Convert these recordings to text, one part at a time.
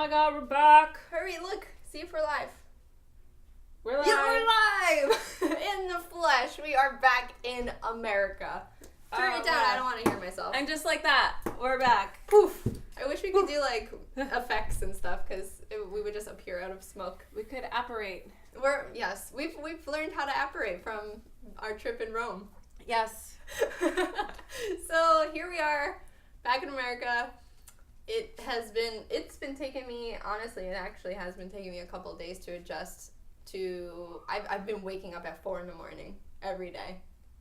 my god, we're back. Hurry, look. See if we're live. We're live. Yeah, we're live! In the flesh. We are back in America. Turn it down. wow. I don't want to hear myself. And just like that, we're back. Poof. I wish we could do, like, effects and stuff, because we would just appear out of smoke. We could apparate. We've learned how to apparate from our trip in Rome. Yes. So, here we are, back in America. It's been taking me, honestly, it actually has been taking me a couple of days to adjust to, I've been waking up at 4 in the morning every day.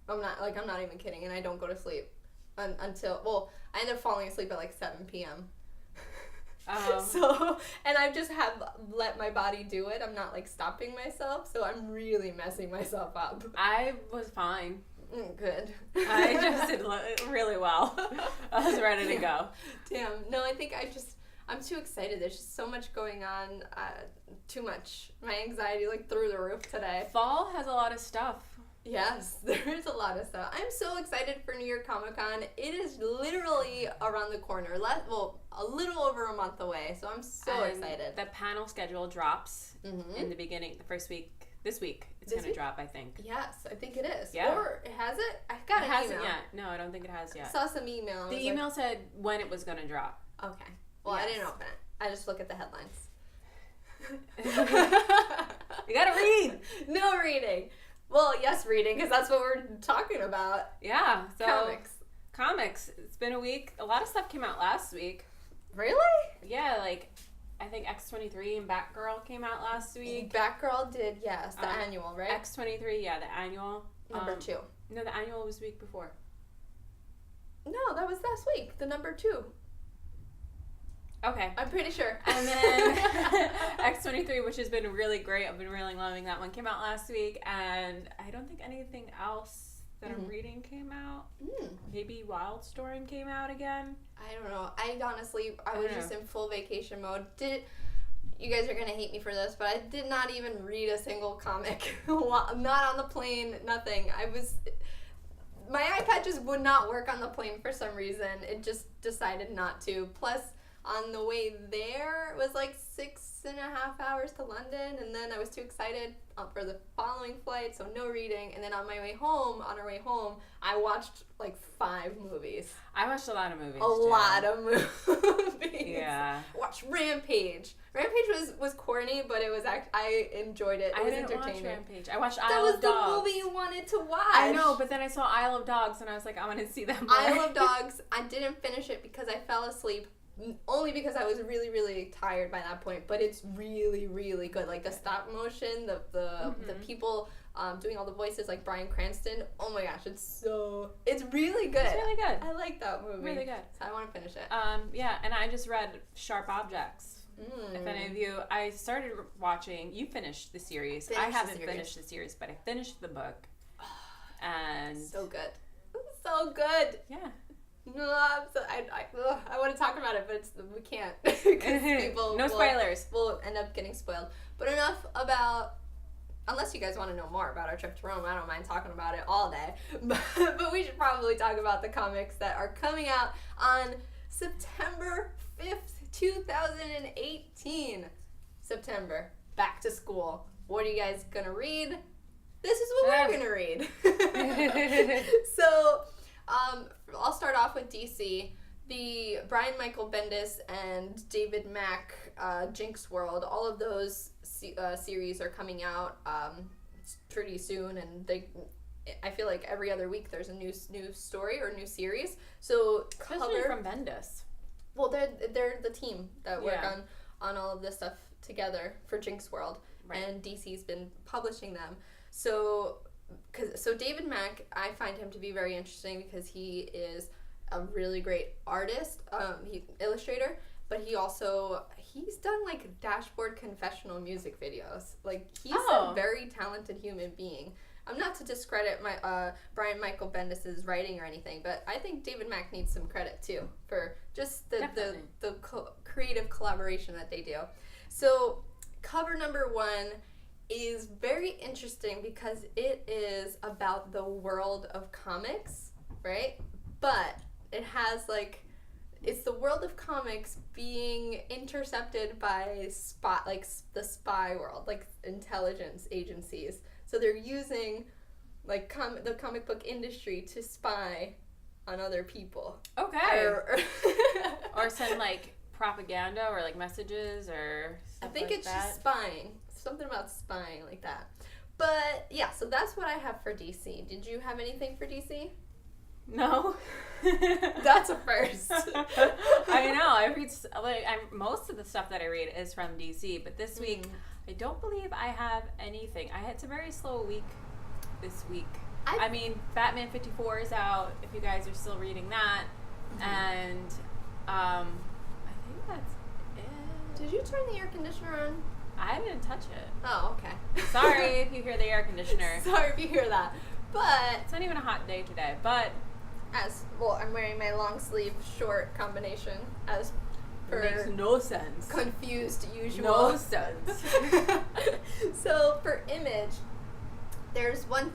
I'm not even kidding, and I don't go to sleep until, I end up falling asleep at like 7 p.m. So, and I just have let my body do it. I'm not like stopping myself, so I'm really messing myself up. I was fine. Good. I just did really well. I was ready to go. Damn. No, I think I'm too excited. There's just so much going on. Too much. My anxiety like through the roof today. Fall has a lot of stuff. Yes, there is a lot of stuff. I'm so excited for New York Comic Con. It is literally around the corner. A little over a month away. So I'm so excited. The panel schedule drops in the beginning, the first week. This week, it's going to drop, I think. Yes, I think it is. Yeah. Or has it? I got an hasn't email. yet. No, I don't think it has yet. I saw some email. The email said when it was going to drop. Okay. Well, Yes. I didn't open it. I just look at the headlines. You got to read. No reading. Well, yes, reading, because that's what we're talking about. Yeah. So Comics. It's been a week. A lot of stuff came out last week. Really? Yeah, like I think X-23 and Batgirl came out last week. Batgirl did, yes, the annual, right? X-23, yeah, the annual. Number 2. No, the annual was the week before. No, that was last week. The number 2. Okay. I'm pretty sure. And then X-23, which has been really great. I've been really loving that one. Came out last week, and I don't think anything else that I'm reading came out. Maybe Wildstorm came out again. I don't know. I was just in full vacation mode. You guys are going to hate me for this, but I did not even read a single comic. Not on the plane, nothing. My iPad just would not work on the plane for some reason. It just decided not to. Plus, on the way there, it was like 6.5 hours to London, and then I was too excited for the following flight, so no reading. And then on our way home, I watched like 5 movies. I watched a lot of movies. A lot of movies. Yeah. Watched Rampage. Rampage was corny, but it was I enjoyed it. It was entertaining. Watch Rampage. I watched That Isle was of Dogs. the movie you wanted to watch. I know, but then I saw Isle of Dogs, and I was like, I want to see that more. Isle of Dogs. I didn't finish it because I fell asleep. Only because I was really, really tired by that point, but it's really, really good. Like the stop motion, the people doing all the voices, like Bryan Cranston. Oh my gosh, it's really good. It's really good. I like that movie. Really good. So I want to finish it. Yeah, and I just read Sharp Objects. If any of you, I started watching. You finished the series. I haven't finished the series, but I finished the book, and so good, so good. Yeah. No, I want to talk about it, but we can't. Because people no spoilers. Will end up getting spoiled. But enough about, unless you guys want to know more about our trip to Rome, I don't mind talking about it all day. But we should probably talk about the comics that are coming out on September 5th, 2018. September, back to school. What are you guys going to read? This is what we're going to read. So, I'll start off with DC. The Brian Michael Bendis and David Mack Jinx World, all of those series are coming out pretty soon, and I feel like every other week there's a new story or new series. So Especially from Bendis. Well, they're the team that work on all of this stuff together for Jinx World, and DC's been publishing them. So David Mack, I find him to be very interesting because he is a really great artist, illustrator, but he's done like dashboard confessional music videos. Like he's a very talented human being. I'm not to discredit my Brian Michael Bendis' writing or anything, but I think David Mack needs some credit too for just the creative collaboration that they do. So cover number 1 is very interesting because it is about the world of comics, right? But it has it's the world of comics being intercepted by the spy world, like intelligence agencies. So they're using like the comic book industry to spy on other people. Okay. Or send like propaganda or like messages or stuff I think like it's that. just spying. Something about spying like that. But yeah, so that's what I have for DC. Did you have anything for DC? No. That's a first. I know. I read most of the stuff that I read is from DC, but this week I don't believe I have anything. It's a very slow week this week. I mean, Batman 54 is out. If you guys are still reading that, and I think that's it. Did you turn the air conditioner on? I didn't touch it. Oh, okay. Sorry if you hear the air conditioner. Sorry if you hear that. But it's not even a hot day today. But I'm wearing my long sleeve short combination as per makes no sense. Confused usual. No sense. So for Image, there's one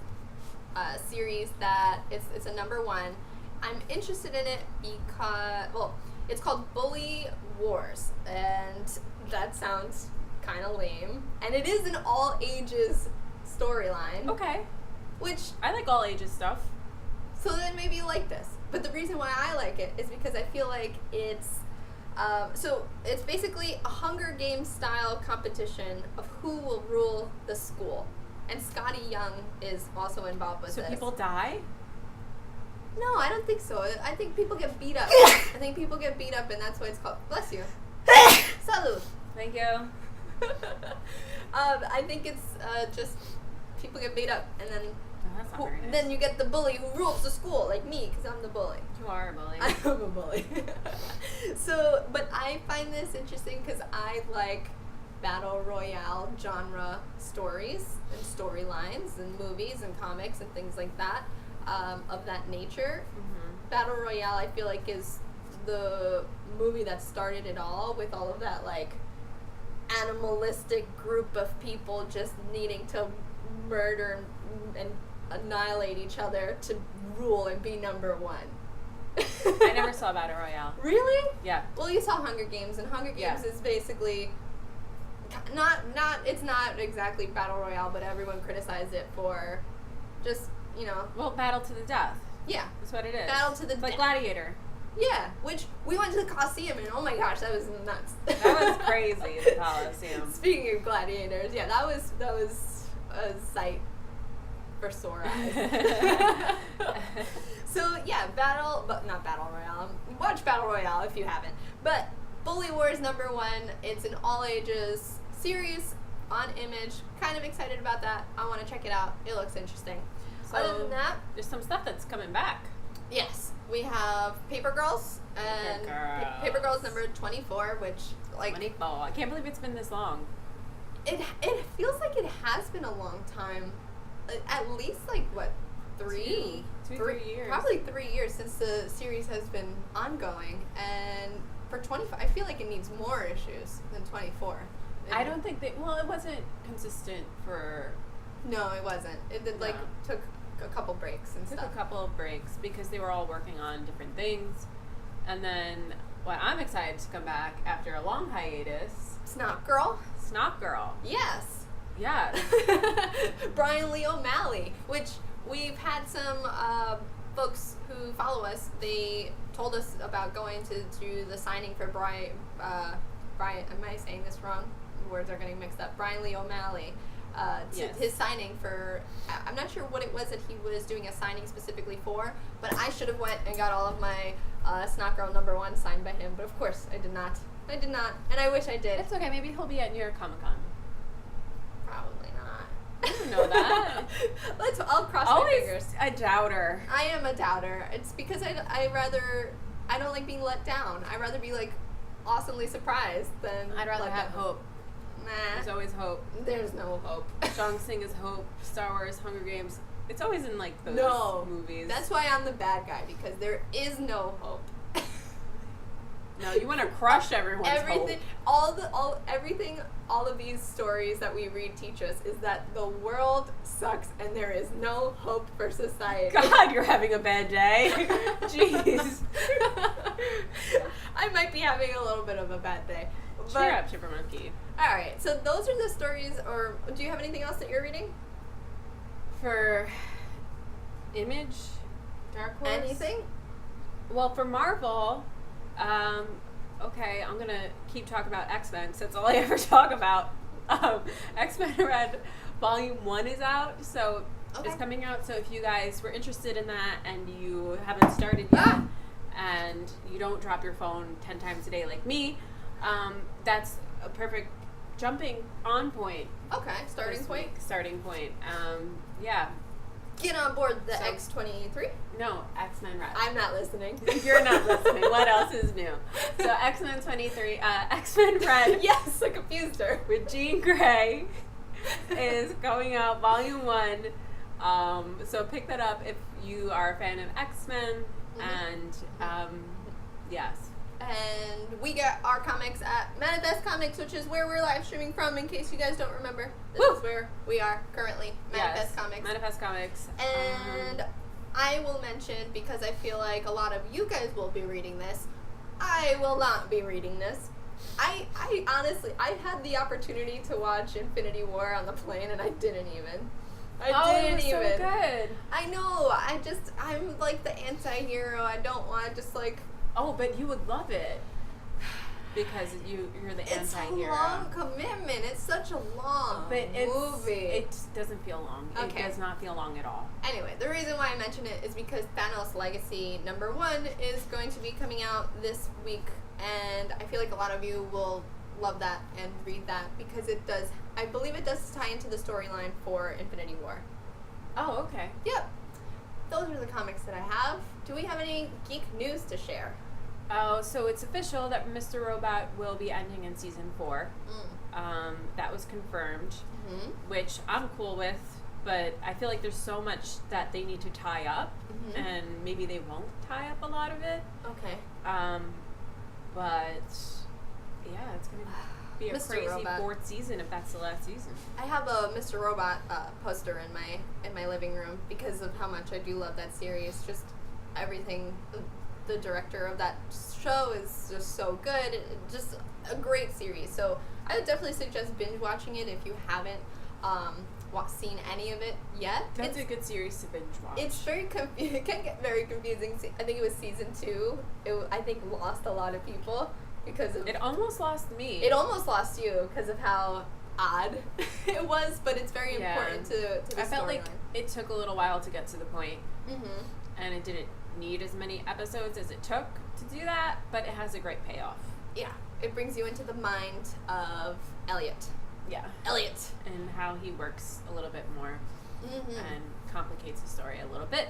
series that it's a #1. I'm interested in it because it's called Bully Wars, and that sounds kind of lame, and it is an all ages storyline. Okay. Which I like all ages stuff. So then maybe you like this. But the reason why I like it is because I feel like it's so it's basically a Hunger Games style competition of who will rule the school. And Scotty Young is also involved with this. So people die? No, I don't think so. I think people get beat up. I think people get beat up, and that's why it's called. Bless you. Salud. Thank you. I think it's just people get beat up, and then that's not very nice. then you get the bully who rules the school, like me, because I'm the bully. You are a bully. I am a bully. So, but I find this interesting because I like battle royale genre stories and storylines and movies and comics and things like that of that nature. Mm-hmm. Battle royale, I feel like, is the movie that started it all, with all of that like animalistic group of people just needing to murder and annihilate each other to rule and be #1. I never saw Battle Royale. Really? Yeah. Well, you saw Hunger Games, and Hunger Games is basically it's not exactly Battle Royale, but everyone criticized it for just, Well, battle to the death. Yeah. That's what it is. Battle to the death. Like Gladiator. Yeah, which we went to the Coliseum, and oh my gosh, that was nuts. That was crazy, the Coliseum. Speaking of gladiators, yeah, that was a sight for sore eyes. So yeah, not Battle Royale. Watch Battle Royale if you haven't. But Bully Wars #1. It's an all ages series on Image. Kind of excited about that. I want to check it out. It looks interesting. So other than that, there's some stuff that's coming back. Yes, we have Paper Girls and Paper Girls #24, which 24. I can't believe it's been this long. It feels like it has been a long time. At least three years. Probably 3 years since the series has been ongoing, and for 25, I feel like it needs more issues than 24. I don't think it wasn't consistent for. No, it wasn't. It took a couple breaks and stuff. Took a couple of breaks because they were all working on different things, and then what I'm excited to come back after a long hiatus. Snot Girl. Yes. Yes. Brian Lee O'Malley, which we've had some folks who follow us. They told us about going to do the signing for Brian. Am I saying this wrong? Words are getting mixed up. Brian Lee O'Malley. Yes. His signing for, I'm not sure what it was that he was doing a signing specifically for, but I should have went and got all of my Snot Girl #1 signed by him, but of course I did not, and I wish I did. It's okay, maybe he'll be at New York Comic Con. Probably not. I didn't know that. I'll cross my fingers. A doubter. I am a doubter. It's because I don't like being let down. I'd rather be awesomely surprised than I'd rather have hope. Nah. There's always hope. There's no hope. Shang Tsung is hope. Star Wars, Hunger Games. It's always in those movies. That's why I'm the bad guy, because there is no hope. No, you want to crush everyone's Everything, hope. all of these stories that we read teach us is that the world sucks and there is no hope for society. God, you're having a bad day. Jeez. I might be having a little bit of a bad day. But, Cheer up, Chipper Monkey. all right, so those are the stories, or do you have anything else that you're reading? For Image, Dark Horse? Anything? Well, for Marvel, okay, I'm going to keep talking about X-Men, because that's all I ever talk about. X-Men Red Volume 1 is out, so Okay. it's coming out. So if you guys were interested in that and you haven't started yet, and you don't drop your phone 10 times a day like me, that's a perfect jumping on point. Okay, starting this point. week. Starting point. Yeah. Get on board the So- X-23. No, X-Men Red. I'm not listening. You're not listening. What else is new? So X-Men 23, X-Men Red Yes, I confused her. with Jean Grey is going out, Volume 1. So pick that up if you are a fan of X-Men. And yes. And we get our comics at Manifest Comics, which is where we're live streaming from, in case you guys don't remember. This Woo! is where we are currently, Manifest Yes, Comics. Manifest Comics. And I will mention, because I feel like a lot of you guys will be reading this, I will not be reading this. I honestly, I had the opportunity to watch Infinity War on the plane, and I didn't even. it was so good. I know. I'm like the anti-hero. I don't want to just like. Oh, but you would love it because you're the It's anti-hero. a long commitment. It's such a long But movie. it doesn't feel long. Okay. It does not feel long at all. Anyway, the reason why I mention it is because Thanos Legacy #1 is going to be coming out this week, and I feel like a lot of you will love that and read that because it does. I believe it does tie into the storyline for Infinity War. Oh, okay. Yep. Those are the comics that I have. Do we have any geek news to share? Oh, so it's official that Mr. Robot will be ending in season 4. That was confirmed, Mm-hmm. which I'm cool with, but I feel like there's so much that they need to tie up, Mhm. and maybe they won't tie up a lot of it. Okay. But yeah, it's gonna be a Mr. crazy Robot. 4th season if that's the last season. I have a Mr. Robot poster in my living room because of how much I do love that series. Just everything. The director of that show is just so good. Just a great series. So I would definitely suggest binge watching it if you haven't seen any of it yet. That's a good series to binge watch. It's very it can get very confusing. I think it was season 2. I think lost a lot of people because of It almost lost me. It almost lost you because of how odd it was, but it's very Yeah. important to the I felt like storyline. it took a little while to get to the point, Mm-hmm. and it didn't need as many episodes as it took to do that, but it has a great payoff. Yeah, it brings you into the mind of Elliot. Yeah. Elliot. And how he works a little bit more Mm-hmm. and complicates the story a little bit.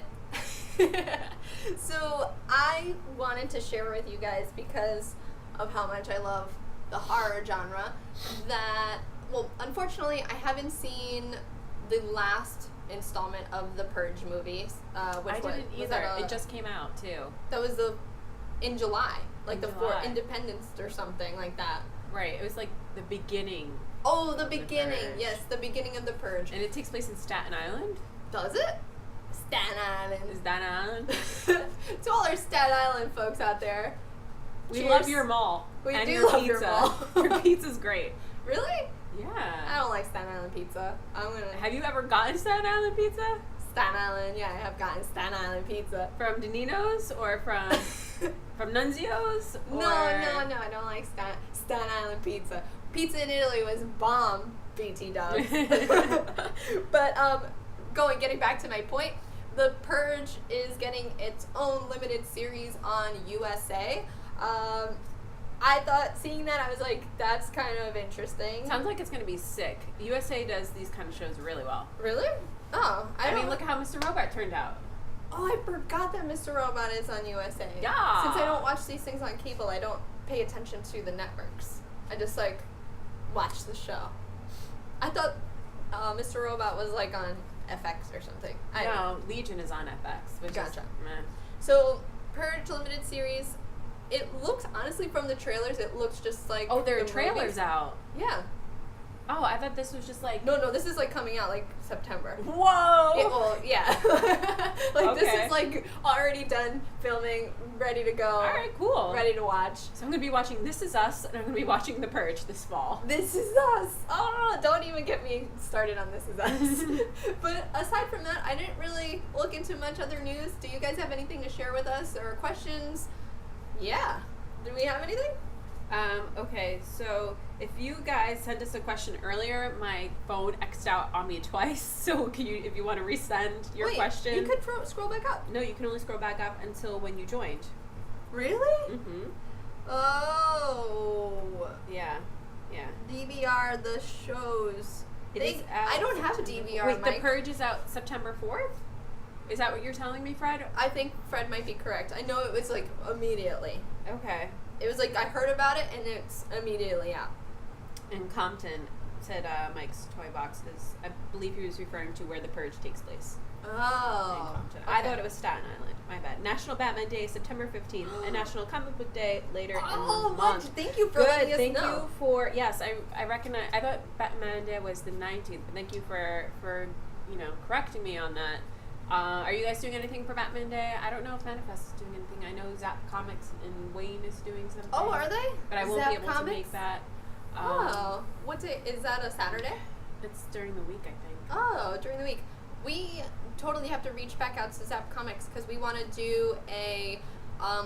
So I wanted to share with you guys, because of how much I love the horror genre, that, well, unfortunately, I haven't seen the last installment of the Purge movies. Which I didn't was either. that It just came out too. that was in July, like In the July. for Independence or something like that. Right. It was like the beginning, Oh, the The beginning. Purge. Yes, the beginning of the Purge. and it takes place in Staten Island. Does it? Staten Island. Is that Island? To all our Staten Island folks out there. We Cheers. love your mall. We and do your love pizza. your mall. Your pizza's great. Really? I Yeah. don't like Staten Island pizza. I'm gonna. Have you ever gotten Staten Island pizza? Staten Island, yeah, I have gotten Staten Island pizza. From Danino's or from Nunzio's? No, Or I don't like Staten Island pizza. Pizza in Italy was bomb, BT dubs. But getting back to my point, The Purge is getting its own limited series on USA. I thought, seeing that, I was like, that's kind of interesting. Sounds like it's gonna be sick. USA does these kind of shows really well. Really? Oh, I mean, look how Mr. Robot turned out. Oh, I forgot that Mr. Robot is on USA. Yeah. Since I don't watch these things on cable, I don't pay attention to the networks. I just like watch the show. I thought Mr. Robot was like on FX or something. I don't know. No, Legion is on FX. Which Gotcha. Is, meh. So Purge limited series. It looks, honestly, from the trailers, it looks just like... Oh, there are the trailers movies. out. Yeah. Oh, I thought this was just like... No, this is, like, coming out, like, September. Whoa! Yeah. Like, this Okay. is, like, already done filming, ready to go. Alright, cool. Ready to watch. So I'm going to be watching This Is Us, and I'm going to be watching The Purge this fall. This Is Us! Oh, don't even get me started on This Is Us. But aside from that, I didn't really look into much other news. Do you guys have anything to share with us, or questions? Yeah. Do we have anything? Okay, so if you guys sent us a question earlier, my phone X'd out on me twice, so if you want to resend your question. You could scroll back up. No, you can only scroll back up until when you joined. Really? Mm-hmm. Oh. Yeah. DVR the shows. I don't have a DVR. Wait, Mike. The Purge is out September 4th? Is that what you're telling me, Fred? I think Fred might be correct. I know it was like immediately. Okay. It was like I heard about it and it's immediately out. And Compton said Mike's Toy Box is, I believe he was referring to where The Purge takes place. In Oh. Compton. Okay. I thought it was Staten Island. My bad. National Batman Day, September 15th, and National Comic Book Day later in the month. Thank you for letting us Thank know. you for, yes, I recognize, I thought Batman Day was the 19th, but thank you for correcting me on that. Are you guys doing anything for Batman Day? I don't know if Manifest is doing anything. I know Zap Comics and Wayne is doing something. Oh, are they? But I won't Zap be able Comics? to make that. What day? Is that a Saturday? It's during the week, I think. Oh, during the week. We totally have to reach back out to Zap Comics because we want to do a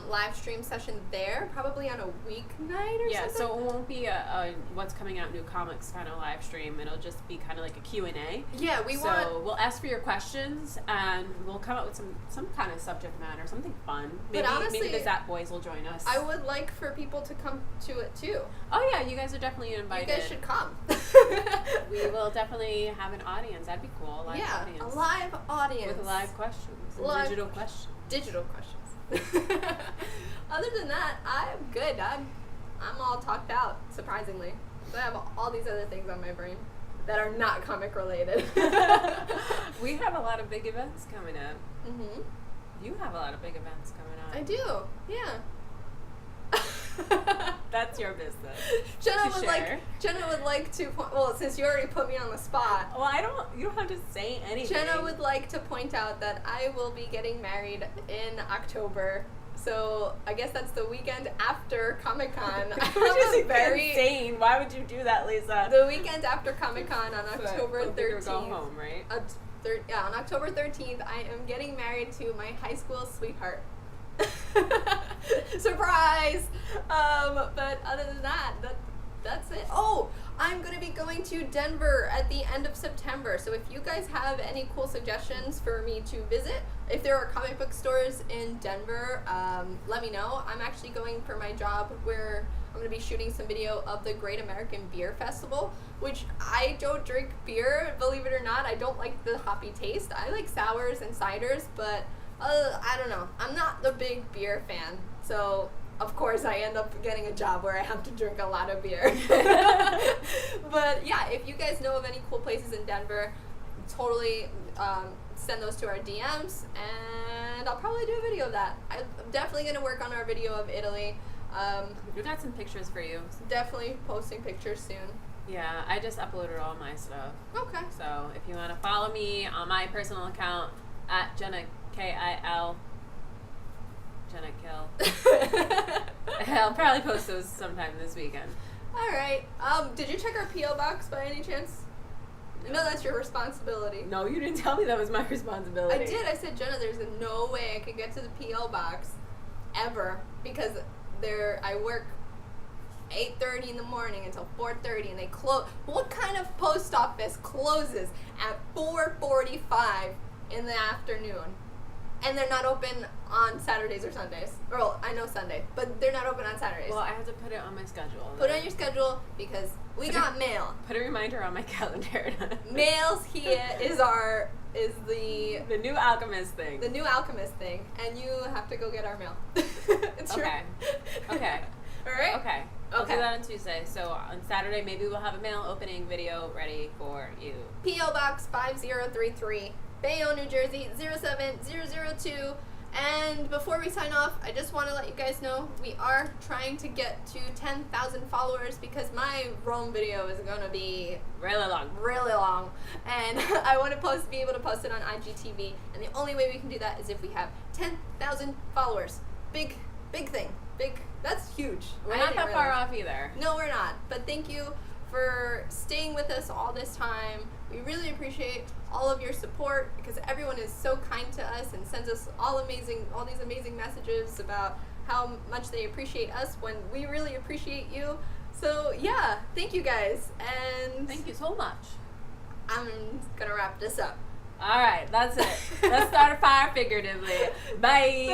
live stream session there, probably on a weeknight or Yeah, something. so it won't be a what's coming out new comics kind of live stream. It'll just be kind of like a Q&A. Yeah, So we'll ask for your questions and we'll come up with some kind of subject matter, something fun. Maybe honestly, maybe the Zap Boys will join us. I would like for people to come to it too. Oh yeah, you guys are definitely invited. You guys should come. We will definitely have an audience. That'd be cool. A live yeah, audience. a live audience. With live questions. And Live digital questions. Digital questions. Other than that, I'm good. I'm all talked out, surprisingly. I have all these other things on my brain that are not comic related. We have a lot of big events coming up. Mhm. You have a lot of big events coming up. I do. Yeah. That's your business. Jenna to would share. like to well, since you already put me on the spot. Well, you don't have to say anything. Jenna would like to point out that I will be getting married in October. So I guess that's the weekend after Comic-Con. Which is insane. Why would you do that, Lisa? The weekend after Comic-Con on October 13th. Go home, right? On October 13th, I am getting married to my high school sweetheart. Surprise! But other than that, that's it. Oh, I'm going to be going to Denver at the end of September. So if you guys have any cool suggestions for me to visit, if there are comic book stores in Denver, let me know. I'm actually going for my job where I'm going to be shooting some video of the Great American Beer Festival, which I don't drink beer, believe it or not. I don't like the hoppy taste. I like sours and ciders, but I don't know. I'm not the big beer fan, so of course I end up getting a job where I have to drink a lot of beer. But yeah, if you guys know of any cool places in Denver, totally send those to our DMs, and I'll probably do a video of that. I'm definitely going to work on our video of Italy. We got some pictures for you. Definitely posting pictures soon. Yeah, I just uploaded all my stuff. Okay. So if you want to follow me on my personal account at Jenna Kil. Jenna Kill. I'll probably post those sometime this weekend. All right. Did you check our P.O. box by any chance? I know that's your responsibility. No, you didn't tell me that was my responsibility. I did. I said, Jenna, there's no way I could get to the P.O. box ever because I work 8:30 in the morning until 4:30, and they close. What kind of post office closes at 4:45 in the afternoon? And they're not open on Saturdays or Sundays. Well, I know Sunday, but they're not open on Saturdays. Well, I have to put it on my schedule. Put it on your schedule because we got mail. Put a reminder on my calendar. Mails here is the new Alchemist thing. The new Alchemist thing, and you have to go get our mail. It's okay. Okay. All right. Okay. I'll do that on Tuesday. So on Saturday, maybe we'll have a mail opening video ready for you. P.O. Box 5033, Bayonne, New Jersey 07002. And before we sign off, I just want to let you guys know we are trying to get to 10,000 followers because my Rome video is going to be Really long. really long. And I want to be able to post it on IGTV. And the only way we can do that is if we have 10,000 followers. Big thing. That's huge. We're not that far off either. No, we're not. But thank you for staying with us all this time. We really appreciate all of your support because everyone is so kind to us and sends us all these amazing messages about how much they appreciate us when we really appreciate you. So yeah, thank you guys, and Thank you so much. I'm gonna wrap this up. All right, that's it. Let's start a fire figuratively. Bye.